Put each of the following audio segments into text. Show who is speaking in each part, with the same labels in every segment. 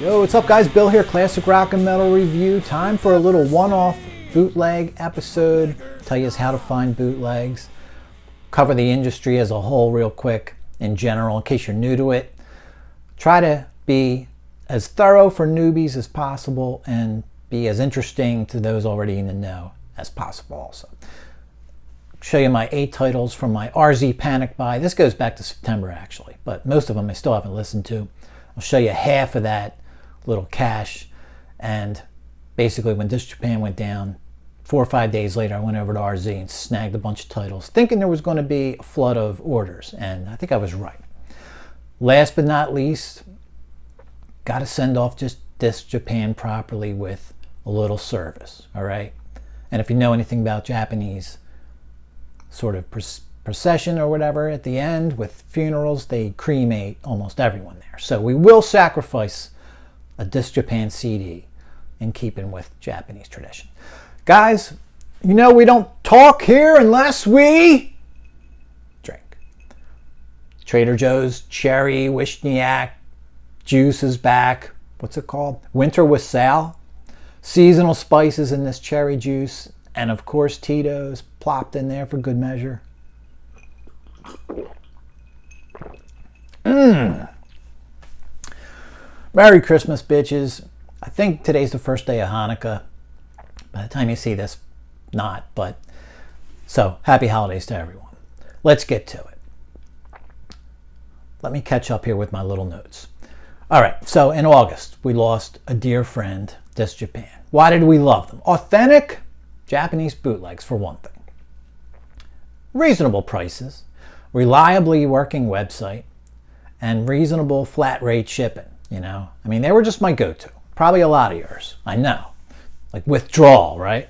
Speaker 1: Yo, what's up guys? Bill here, Classic Rock and Metal Review. Time for a little one-off bootleg episode. Tell you how to find bootlegs. Cover the industry as a whole real quick in general in case you're new to it. Try to be as thorough for newbies as possible and be as interesting to those already in the know as possible also. Show you my 8 titles from my RZ Panic Buy. This goes back to September actually, but most of them I still haven't listened to. I'll show you half of that little cache, and basically when Disc Japan went down 4 or 5 days later I went over to RZ and snagged a bunch of titles thinking there was going to be a flood of orders, and I think I was right. Last but not least, got to send off just Disc Japan properly with a little service, all right? And if you know anything about Japanese sort of procession or whatever at the end with funerals, they cremate almost everyone there. So we will sacrifice a Disc Japan CD in keeping with Japanese tradition. Guys, you know we don't talk here unless we drink. Trader Joe's Cherry Wishniak juice is back. What's it called? Winter with Sal. Seasonal spices in this cherry juice. And of course Tito's plopped in there for good measure. Merry Christmas, bitches. I think today's the first day of Hanukkah. By the time you see this, not, but so happy holidays to everyone. Let's get to it. Let me catch up here with my little notes. All right, so in August, we lost a dear friend, Disc Japan. Why did we love them? Authentic Japanese bootlegs, for one thing. Reasonable prices, reliably working website, and reasonable flat rate shipping. You know, I mean, they were just my go-to. Probably a lot of yours, I know. Like Withdrawal, right?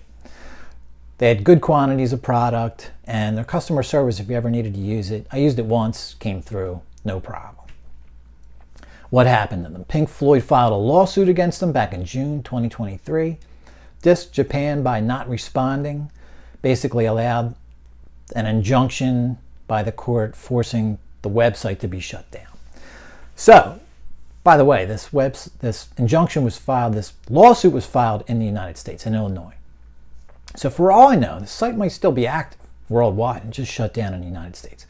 Speaker 1: They had good quantities of product, and their customer service, if you ever needed to use it, I used it once, came through, no problem. What happened to them? Pink Floyd filed a lawsuit against them back in June 2023. Disc Japan, by not responding, basically allowed an injunction by the court forcing the website to be shut down. So, by the way, this injunction was filed, this lawsuit was filed in the United States, in Illinois. So for all I know, the site might still be active worldwide and just shut down in the United States.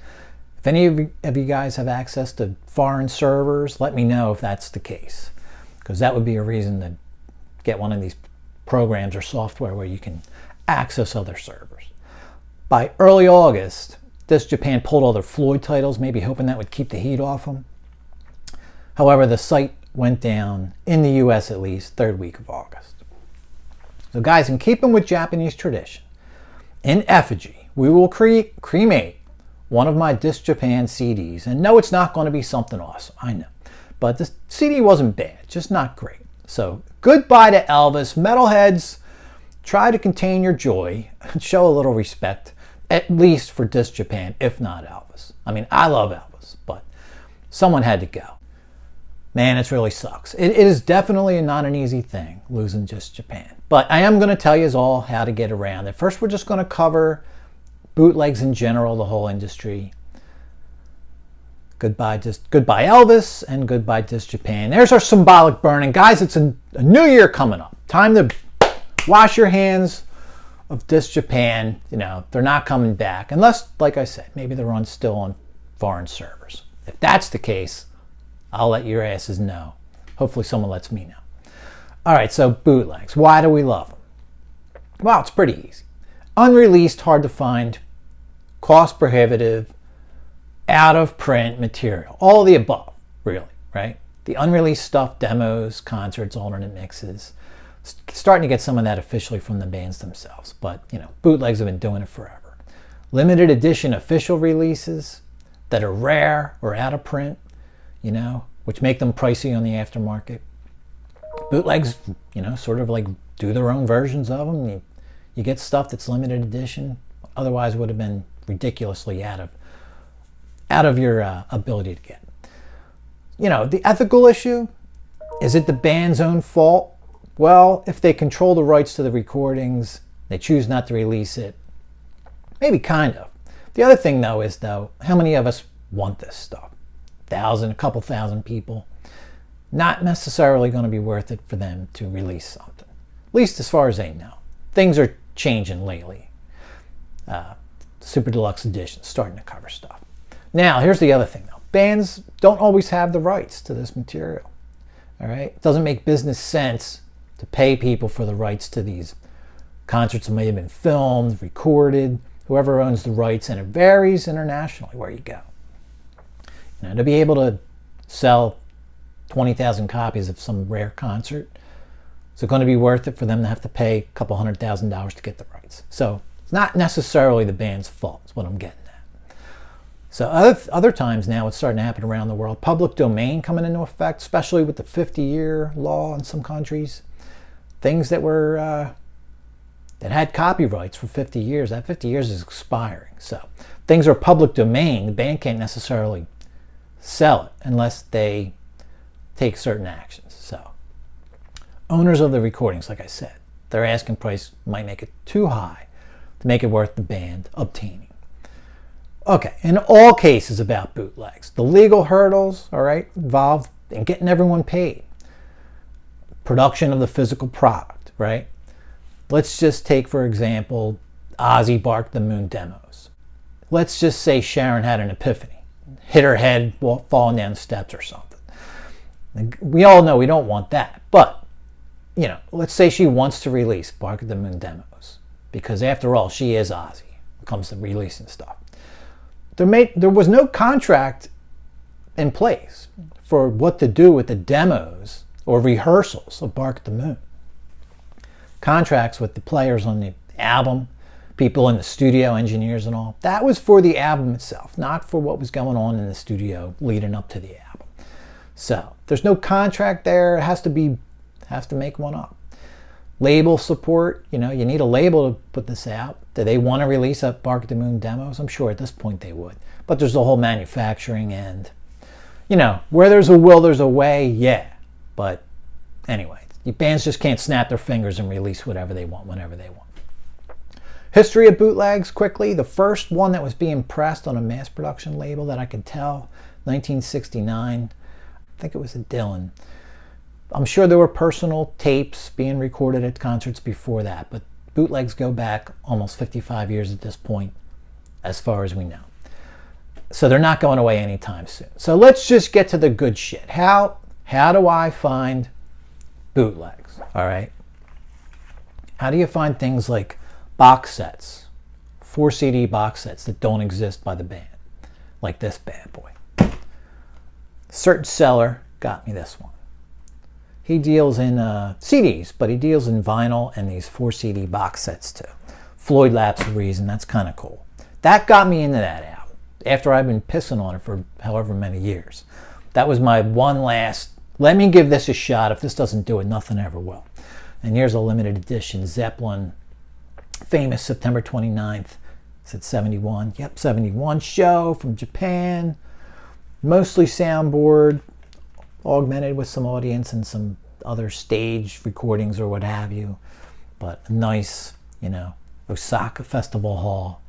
Speaker 1: If any of you guys have access to foreign servers, let me know if that's the case, because that would be a reason to get one of these programs or software where you can access other servers. By early August, Disc Japan pulled all their Floyd titles, maybe hoping that would keep the heat off them. However, the site went down, in the US at least, 3rd week of August. So guys, in keeping with Japanese tradition, in effigy, we will cremate one of my Disc Japan CDs. And no, it's not going to be something awesome, I know. But the CD wasn't bad, just not great. So goodbye to Elvis. Metalheads, try to contain your joy and show a little respect, at least for Disc Japan, if not Elvis. I mean, I love Elvis, but someone had to go. Man, it really sucks. It is definitely not an easy thing, losing Disc Japan. But I am going to tell you all how to get around it. First, we're just going to cover bootlegs in general, the whole industry. Goodbye Elvis, and goodbye Disc Japan. There's our symbolic burning. Guys, it's a new year coming up. Time to wash your hands of Disc Japan. You know, they're not coming back. Unless, like I said, maybe they're still on foreign servers. If that's the case, I'll let your asses know. Hopefully someone lets me know. All right, so bootlegs. Why do we love them? Well, it's pretty easy. Unreleased, hard to find, cost prohibitive, out of print material. All of the above, really, right? The unreleased stuff, demos, concerts, alternate mixes. Starting to get some of that officially from the bands themselves. But, you know, bootlegs have been doing it forever. Limited edition official releases that are rare or out of print, you know, which make them pricey on the aftermarket. Bootlegs, you know, sort of like do their own versions of them. You get stuff that's limited edition, otherwise would have been ridiculously out of your ability to get. You know, the ethical issue, is it the band's own fault? Well, if they control the rights to the recordings, they choose not to release it, maybe kind of. The other thing though is how many of us want this stuff? A couple thousand people. not necessarily going to be worth it for them to release something. At least as far as they know. Things are changing lately. Super deluxe editions starting to cover stuff. Now, here's the other thing though. Bands don't always have the rights to this material. All right? It doesn't make business sense to pay people for the rights to these concerts that may have been filmed, recorded, whoever owns the rights, and it varies internationally where you go. You know, to be able to sell 20,000 copies of some rare concert, is it going to be worth it for them to have to pay a couple $100,000 to get the rights? So it's not necessarily the band's fault, is what I'm getting at. So other times now it's starting to happen around the world. Public domain coming into effect, especially with the 50-year law in some countries. Things that were that had copyrights for 50 years, that 50 years is expiring. So things are public domain. The band can't necessarily sell it unless they take certain actions. So owners of the recordings, like I said, their asking price might make it too high to make it worth the band obtaining. Okay, in all cases about bootlegs, the legal hurdles, all right, involved in getting everyone paid. Production of the physical product, right? Let's just take, for example, Ozzy Bark the Moon demos. Let's just say Sharon had an epiphany, hit her head falling down the steps or something. We all know we don't want that, but, you know, let's say she wants to release Bark the Moon demos, because after all, she is Ozzy when it comes to releasing stuff. There was no contract in place for what to do with the demos or rehearsals of Bark the Moon. Contracts with the players on the album, people in the studio, engineers and all, that was for the album itself, not for what was going on in the studio leading up to the album. So there's no contract there. It has to make one up. Label support, you know, you need a label to put this out. Do they want to release a Bark the Moon demos? I'm sure at this point they would. But there's the whole manufacturing and, you know, where there's a will, there's a way, yeah. But anyway, bands just can't snap their fingers and release whatever they want, whenever they want. History of bootlegs, quickly. The first one that was being pressed on a mass production label that I could tell, 1969. I think it was a Dylan. I'm sure there were personal tapes being recorded at concerts before that, but bootlegs go back almost 55 years at this point, as far as we know. So they're not going away anytime soon. So let's just get to the good shit. How do I find bootlegs? All right. How do you find things like box sets, 4 CD box sets that don't exist by the band, like this bad boy? A certain seller got me this one. He deals in CDs, but he deals in vinyl and these 4 CD box sets too. Floyd Lapse of Reason, that's kind of cool. That got me into that album after I've been pissing on it for however many years. That was my one last, let me give this a shot. If this doesn't do it, nothing ever will. And here's a limited edition Zeppelin, famous September 29th. Is it 71? Yep, 71 show from Japan. Mostly soundboard, augmented with some audience and some other stage recordings or what have you. But a nice, you know, Osaka Festival Hall,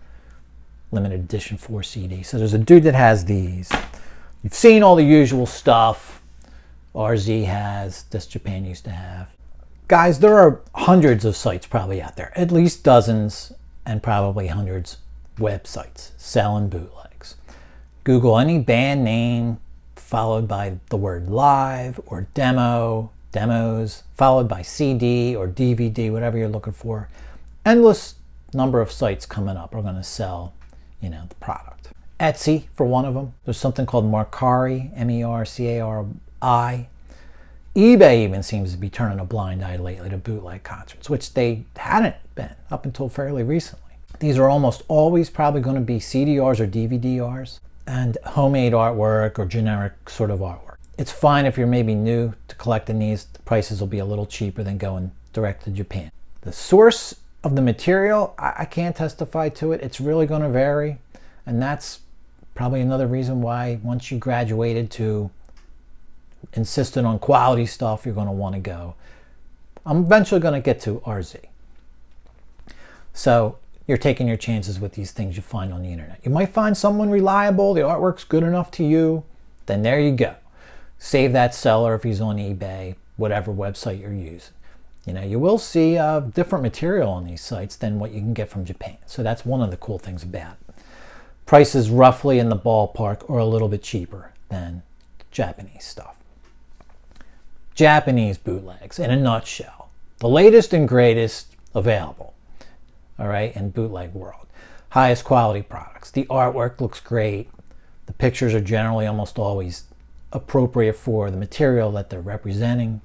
Speaker 1: limited edition 4 CD. So there's a dude that has these. You've seen all the usual stuff. RZ has, this Japan used to have. Guys, there are hundreds of sites probably out there, at least dozens and probably hundreds websites selling bootlegs. Google any band name followed by the word live or demos, followed by CD or DVD, whatever you're looking for. Endless number of sites coming up are going to sell, you know, the product. Etsy, for one of them. There's something called Mercari, M-E-R-C-A-R-I. eBay even seems to be turning a blind eye lately to bootleg concerts, which they hadn't been up until fairly recently. These are almost always probably going to be CDRs or DVD-Rs and homemade artwork or generic sort of artwork. It's fine if you're maybe new to collecting these. The prices will be a little cheaper than going direct to Japan. The source of the material, I can't testify to it. It's really going to vary. And that's probably another reason why once you graduated to insisting on quality stuff, you're going to want to go. I'm eventually going to get to RZ. So you're taking your chances with these things you find on the internet. You might find someone reliable, the artwork's good enough to you, then there you go. save that seller if he's on eBay, whatever website you're using. You will see different material on these sites than what you can get from Japan. So that's one of the cool things about it. Prices roughly in the ballpark or a little bit cheaper than Japanese stuff. Japanese bootlegs in a nutshell. The latest and greatest available, all right, in bootleg world. Highest quality products. The artwork looks great. The pictures are generally almost always appropriate for the material that they're representing.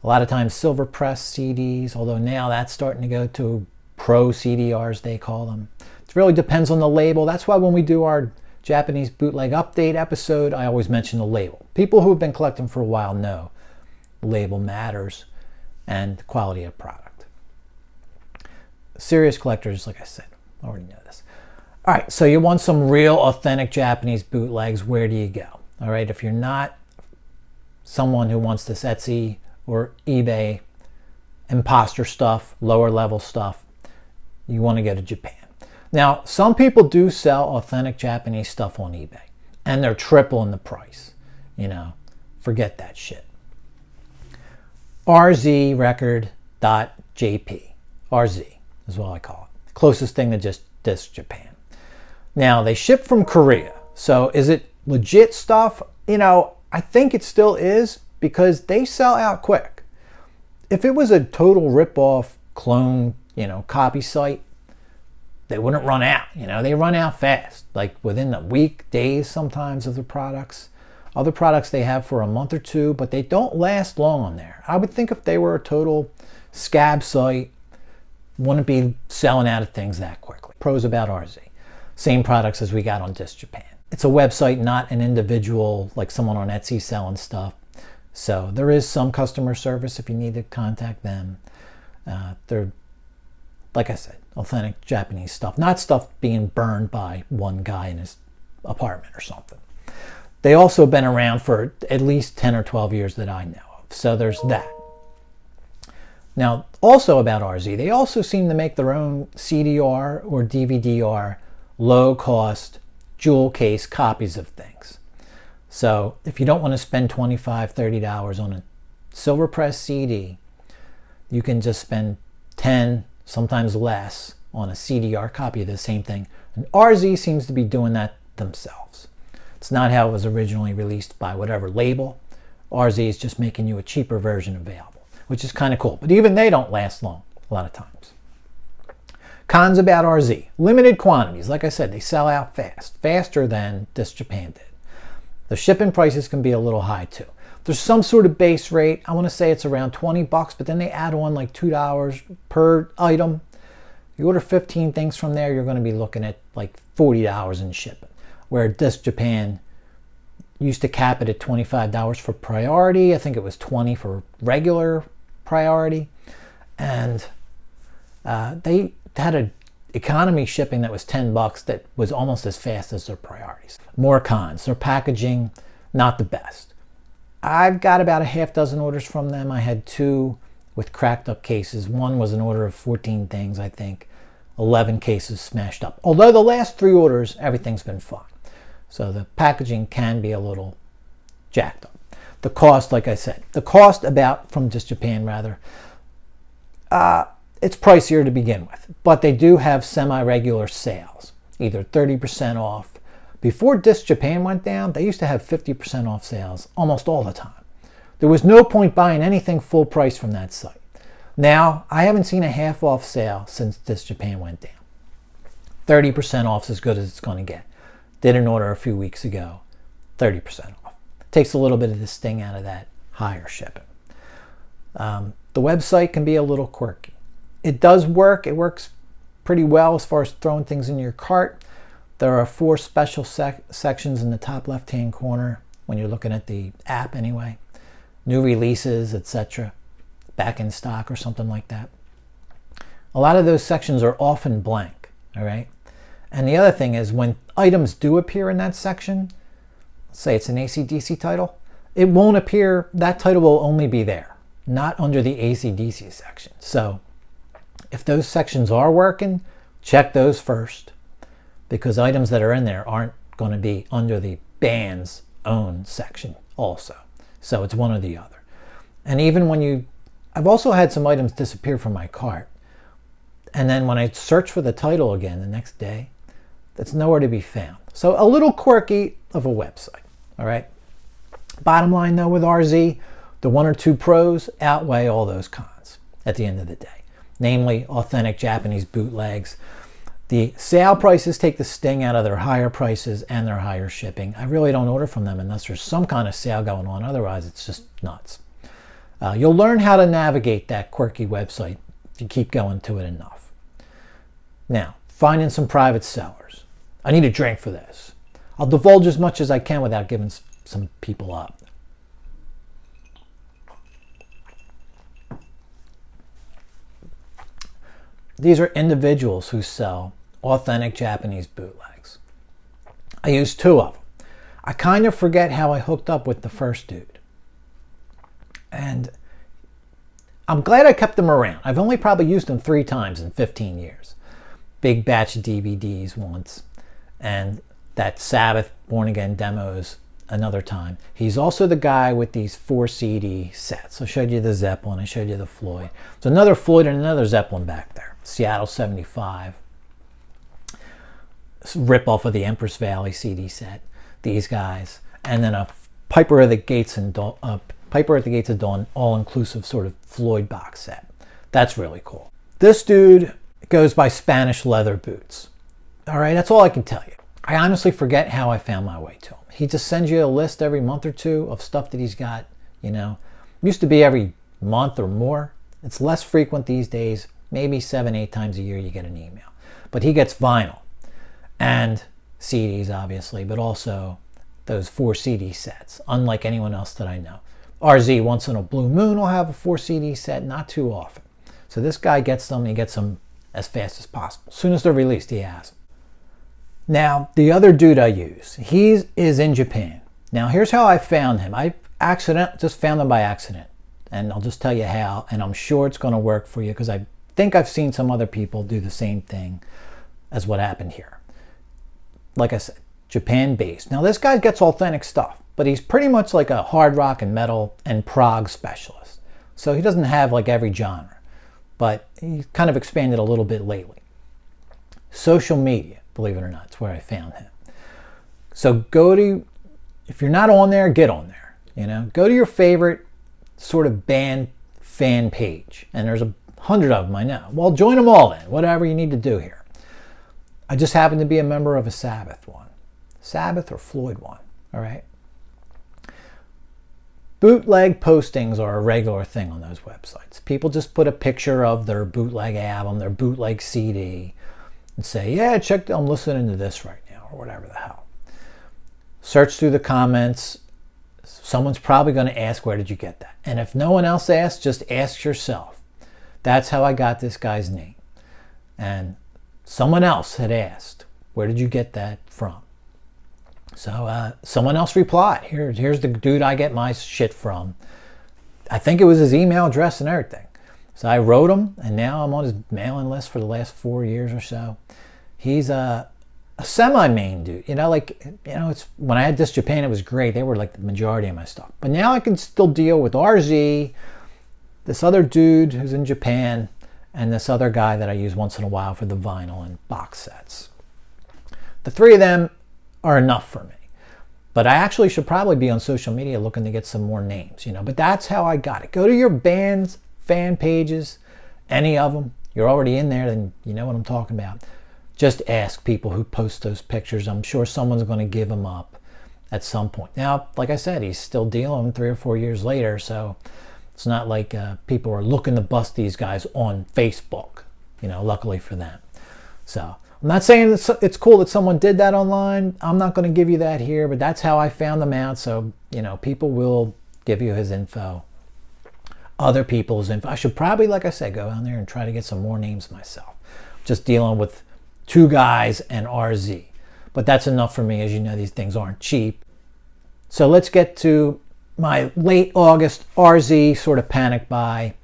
Speaker 1: A lot of times silver press CDs, although now that's starting to go to pro CDRs, they call them. It really depends on the label. That's why when we do our Japanese bootleg update episode, I always mention the label. People who have been collecting for a while know the label matters and the quality of product. Serious collectors, like I said, already know this. All right, so you want some real authentic Japanese bootlegs, where do you go? All right, if you're not someone who wants this Etsy or eBay imposter stuff, lower level stuff, you want to go to Japan. Now, some people do sell authentic Japanese stuff on eBay, and they're triple in the price. Forget that shit. rzrecord.jp. RZ is what I call it. Closest thing to just this Japan. Now, they ship from Korea. So is it legit stuff? I think it still is, because they sell out quick. If it was a total rip-off clone, copy site, they wouldn't run out. They run out fast, like within a week, days sometimes of the products. Other products they have for a month or two, but they don't last long on there. I would think if they were a total scab site, wouldn't be selling out of things that quickly. Pros about RZ. Same products as we got on Disc Japan. It's a website, not an individual like someone on Etsy selling stuff. So there is some customer service if you need to contact them. They're, like I said, authentic Japanese stuff, not stuff being burned by one guy in his apartment or something. They also been around for at least 10 or 12 years that I know of. So there's that. Now, also about RZ, they also seem to make their own CDR or DVD-R low-cost jewel case copies of things. So if you don't want to spend $25, $30 on a silver press CD, you can just spend 10, sometimes less, on a CDR copy of the same thing. And RZ seems to be doing that themselves. It's not how it was originally released by whatever label. RZ is just making you a cheaper version available, which is kind of cool. But even they don't last long a lot of times. Cons about RZ. Limited quantities. Like I said, they sell out fast. Faster than Disc Japan did. The shipping prices can be a little high too. There's some sort of base rate. I want to say it's around $20, but then they add on like $2 per item. You order 15 things from there, you're going to be looking at like $40 in shipping. Where Disc Japan used to cap it at $25 for priority. I think it was $20 for regular priority. And they had an economy shipping that was $10 that was almost as fast as their priorities. More cons. Their packaging, not the best. I've got about a half dozen orders from them. I had 2 with cracked up cases. One was an order of 14 things, I think. 11 cases smashed up. Although the last 3 orders, everything's been fine. So the packaging can be a little jacked up. The cost, like I said, the cost from Disc Japan rather, it's pricier to begin with, but they do have semi-regular sales, either 30% off. Before Disc Japan went down, they used to have 50% off sales almost all the time. There was no point buying anything full price from that site. Now, I haven't seen a half off sale since Disc Japan went down. 30% off is as good as it's going to get. Did an order a few weeks ago, 30% off. Takes a little bit of the sting out of that higher shipping. The website can be a little quirky. It does work. It works pretty well as far as throwing things in your cart. There are 4 special sections in the top left-hand corner when you're looking at the app anyway. New releases, etc. Back in stock or something like that. A lot of those sections are often blank, all right? And the other thing is when items do appear in that section, let's say it's an AC/DC title, it won't appear, that title will only be there, not under the AC/DC section. So if those sections are working, check those first, because items that are in there aren't going to be under the band's own section also. So it's one or the other. And even when I've also had some items disappear from my cart. And then when I search for the title again the next day, it's nowhere to be found. So a little quirky of a website, all right? Bottom line though with RZ, the 1 or 2 pros outweigh all those cons at the end of the day. Namely, authentic Japanese bootlegs. The sale prices take the sting out of their higher prices and their higher shipping. I really don't order from them unless there's some kind of sale going on. Otherwise, it's just nuts. You'll learn how to navigate that quirky website if you keep going to it enough. Now, finding some private sellers. I need a drink for this. I'll divulge as much as I can without giving some people up. These are individuals who sell authentic Japanese bootlegs. I use 2 of them. I kind of forget how I hooked up with the first dude. And I'm glad I kept them around. I've only probably used them 3 times in 15 years. Big batch of DVDs once, and that Sabbath Born Again demos another time. He's also the guy with these 4 CD sets. I showed you the Zeppelin, I showed you the Floyd. There's another Floyd and another Zeppelin back there. Seattle 75. Rip off of the Empress Valley CD set. These guys. And then a Piper at the Gates of Dawn all-inclusive sort of Floyd box set. That's really cool. This dude goes by Spanish Leather Boots. All right, that's all I can tell you. I honestly forget how I found my way to him. He just sends you a list every month or 2 of stuff that he's got, you know. It used to be every month or more. It's less frequent these days. Maybe 7-8 times a year you get an email. But he gets vinyl and CDs, obviously, but also those 4 CD sets, unlike anyone else that I know. RZ, once in a blue moon, will have a 4 CD set, not too often. So this guy gets them, and he gets them as fast as possible. As soon as they're released, he has them. Now, the other dude I use, he is in Japan. Now, here's how I found him. I just found him by accident. And I'll just tell you how, and I'm sure it's going to work for you because I think I've seen some other people do the same thing as what happened here. Like I said, Japan-based. Now, this guy gets authentic stuff, but he's pretty much like a hard rock and metal and prog specialist. So he doesn't have like every genre, but he's kind of expanded a little bit lately. Social media, believe it or not, is where I found him. So if you're not on there, get on there. You know, go to your favorite sort of band fan page, and there's 100 of them, I know. Well, join them all then, whatever you need to do here. I just happen to be a member of a Sabbath one. Sabbath or Floyd one, all right? Bootleg postings are a regular thing on those websites. People just put a picture of their bootleg album, their bootleg CD, and say, yeah, I'm listening to this right now, or whatever the hell. Search through the comments. Someone's probably going to ask, where did you get that? And if no one else asks, just ask yourself. That's how I got this guy's name. And someone else had asked, where did you get that from? So someone else replied, here's the dude I get my shit from. I think it was his email address and everything. So I wrote him, and now I'm on his mailing list for the last 4 years or so. He's a semi-main dude. It's when I had This Japan, it was great. They were like the majority of my stuff. But now I can still deal with RZ, this other dude who's in Japan, and this other guy that I use once in a while for the vinyl and box sets. The 3 of them are enough for me. But I actually should probably be on social media looking to get some more names, But that's how I got it. Go to your band's fan pages, any of them. You're already in there, then you know what I'm talking about. Just ask people who post those pictures. I'm sure someone's going to give them up at some point. Now, like I said, he's still dealing 3 or 4 years later, so it's not like people are looking to bust these guys on Facebook, luckily for them. So I'm not saying it's cool that someone did that online. I'm not going to give you that here, but that's how I found them out. So, people will give you his info. Other people's info. I should probably, like I said, go down there and try to get some more names myself. Just dealing with 2 guys and RZ. But that's enough for me. As you know, these things aren't cheap. So let's get to my late August RZ sort of panic buy.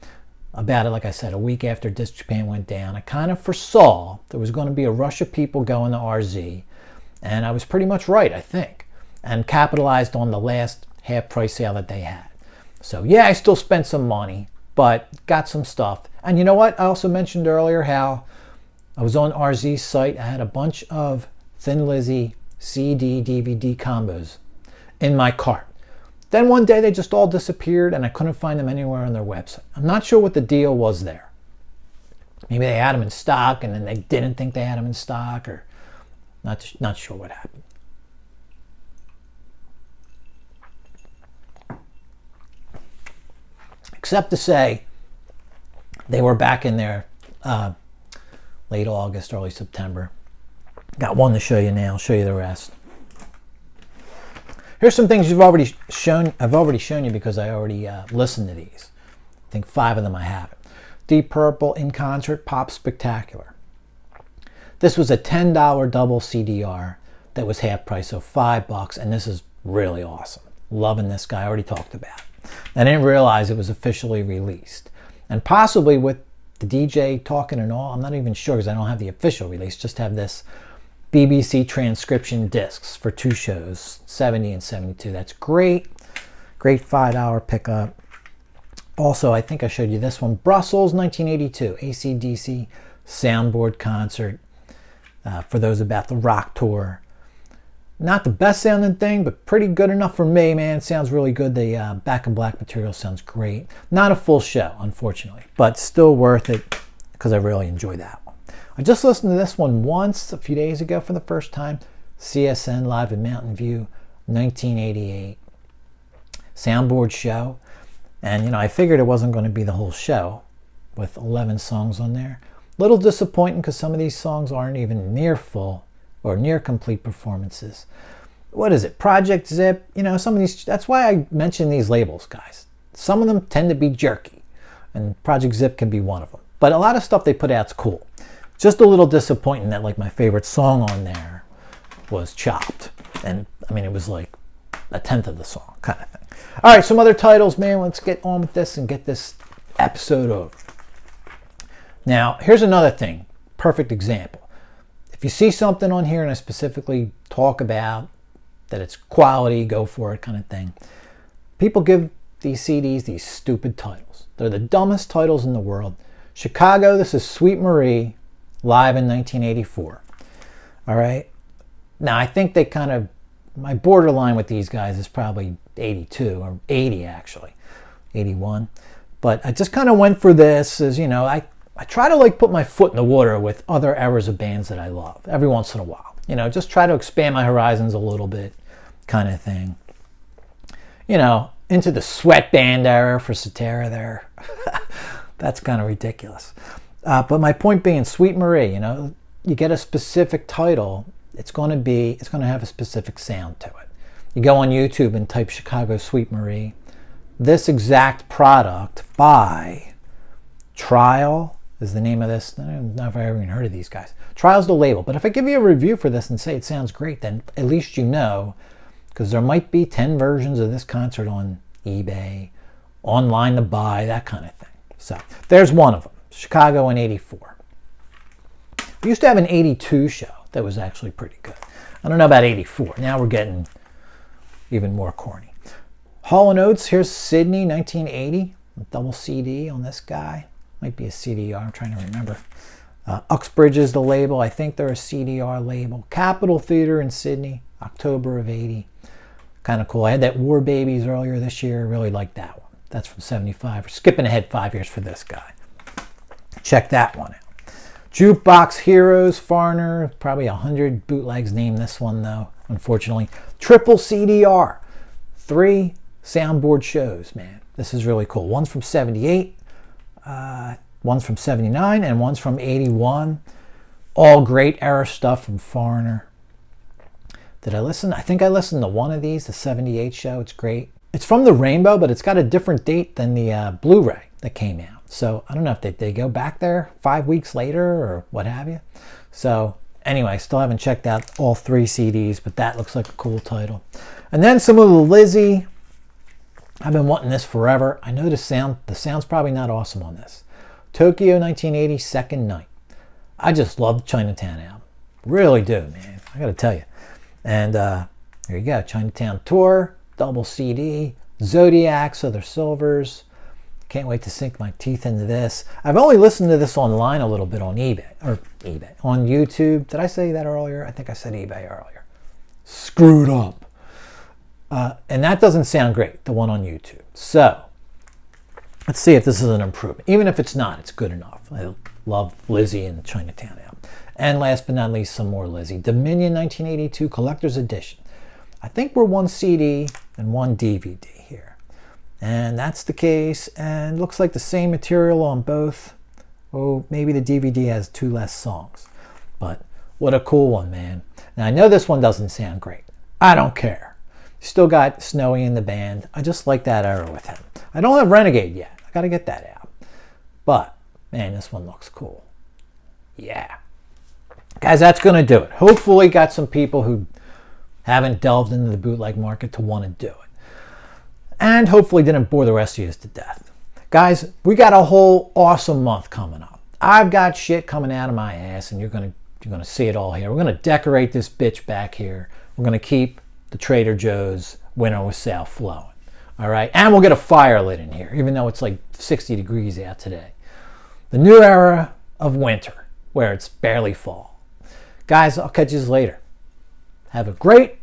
Speaker 1: About it, like I said, a week after This Japan went down. I kind of foresaw there was going to be a rush of people going to RZ. And I was pretty much right, I think. And capitalized on the last half price sale that they had. So yeah, I still spent some money, but got some stuff. And you know what? I also mentioned earlier how I was on RZ's site. I had a bunch of Thin Lizzy CD, DVD combos in my cart. Then one day they just all disappeared and I couldn't find them anywhere on their website. I'm not sure what the deal was there. Maybe they had them in stock and then they didn't think they had them in stock, or not sure what happened. Except to say they were back in there late August, early September. Got one to show you now. I'll show you the rest. Here's some things I've already shown you because I already listened to these. I think 5 of them I haven't. Deep Purple In Concert Pop Spectacular. This was a $10 double CDR that was half price, so $5, and this is really awesome. Loving this guy. I already talked about it. I didn't realize it was officially released. And possibly with the DJ talking and all, I'm not even sure because I don't have the official release, just have this BBC transcription discs for 2 shows, 70 and 72. That's great. Great $5 pickup. Also, I think I showed you this one. Brussels, 1982. AC/DC soundboard concert. For those about the rock tour. Not the best sounding thing, but pretty good enough for me, man. It sounds really good. The Back in Black material sounds great. Not a full show, unfortunately, but still worth it because I really enjoy that one. I just listened to this one once a few days ago for the first time. CSN Live in Mountain View, 1988. Soundboard show. And, you know, I figured it wasn't going to be the whole show with 11 songs on there. Little disappointing because some of these songs aren't even near full or near complete performances. What is it? Project Zip? You know, some of these, that's why I mention these labels, guys. Some of them tend to be jerky, and Project Zip can be one of them. But a lot of stuff they put out's cool. Just a little disappointing that, like, my favorite song on there was chopped. And, I mean, it was like a tenth of the song, kind of thing. All right, some other titles, man. Let's get on with this and get this episode over. Now, here's another thing. Perfect example. If you see something on here and I specifically talk about that it's quality, go for it kind of thing, people give these CDs these stupid titles. They're the dumbest titles in the world. Chicago, this is Sweet Marie, live in 1984. All right? Now, I think they kind of, my borderline with these guys is probably 82 or 80 actually, 81. But I just kind of went for this as, you know, I try to like put my foot in the water with other eras of bands that I love every once in a while. You know, just try to expand my horizons a little bit kind of thing. You know, into the sweat band era for Cetera there. That's kind of ridiculous. But my point being, Sweet Marie, you know, you get a specific title, it's going to have a specific sound to it. You go on YouTube and type Chicago Sweet Marie. This exact product by Trial is the name of this. I don't know if I ever even heard of these guys. Trial's the label. But if I give you a review for this and say it sounds great, then at least you know, because there might be 10 versions of this concert on eBay, online to buy, that kind of thing. So there's one of them, Chicago in 84. We used to have an 82 show that was actually pretty good. I don't know about 84. Now we're getting even more corny. Hall & Oates, here's Sydney, 1980. Double CD on this guy. Might be a CDR, I'm trying to remember. Uxbridge is the label. I think they're a CDR label. Capitol Theater in Sydney, October of 80. Kind of cool. I had that War Babies earlier this year. Really liked that one. That's from 75. We're skipping ahead 5 years for this guy. Check that one out. Jukebox Heroes, Foreigner. Probably 100 bootlegs named this one, though, unfortunately. Triple CDR. 3 soundboard shows, man. This is really cool. One's from 78. One's from 79 and one's from 81. All great era stuff from Foreigner. Did I listen? I think I listened to one of these, the 78 show. It's great. It's from the Rainbow, but it's got a different date than the Blu-ray that came out. So I don't know if they go back there 5 weeks later or what have you. So anyway, still haven't checked out all 3 CDs, but that looks like a cool title. And then some of the Lizzy. I've been wanting this forever. I know the sound's probably not awesome on this. Tokyo 1980, Second Night. I just love the Chinatown album. Really do, man. I gotta tell you. And here you go, Chinatown Tour. double CD. Zodiacs, other silvers. Can't wait to sink my teeth into this. I've only listened to this online a little bit on on YouTube. Did I say that earlier? I think I said eBay earlier. Screwed up. And that doesn't sound great, the one on YouTube. So, let's see if this is an improvement. Even if it's not, it's good enough. I love Lizzie and Chinatown album. And last but not least, some more Lizzie. Dominion 1982 Collector's Edition. I think we're one CD and one DVD here. And that's the case. And looks like the same material on both. Oh, maybe the DVD has 2 less songs. But what a cool one, man. Now, I know this one doesn't sound great. I don't care. Still got Snowy in the band. I just like that era with him. I don't have Renegade yet. I got to get that out. But, man, this one looks cool. Yeah. Guys, that's going to do it. Hopefully got some people who haven't delved into the bootleg market to want to do it. And hopefully didn't bore the rest of you to death. Guys, we got a whole awesome month coming up. I've got shit coming out of my ass, and you're gonna see it all here. We're gonna decorate this bitch back here. We're gonna keep the Trader Joe's winter with sale flowing. All right, and we'll get a fire lit in here, even though it's like 60 degrees out today. The new era of winter, where it's barely fall. Guys, I'll catch you later. Have a great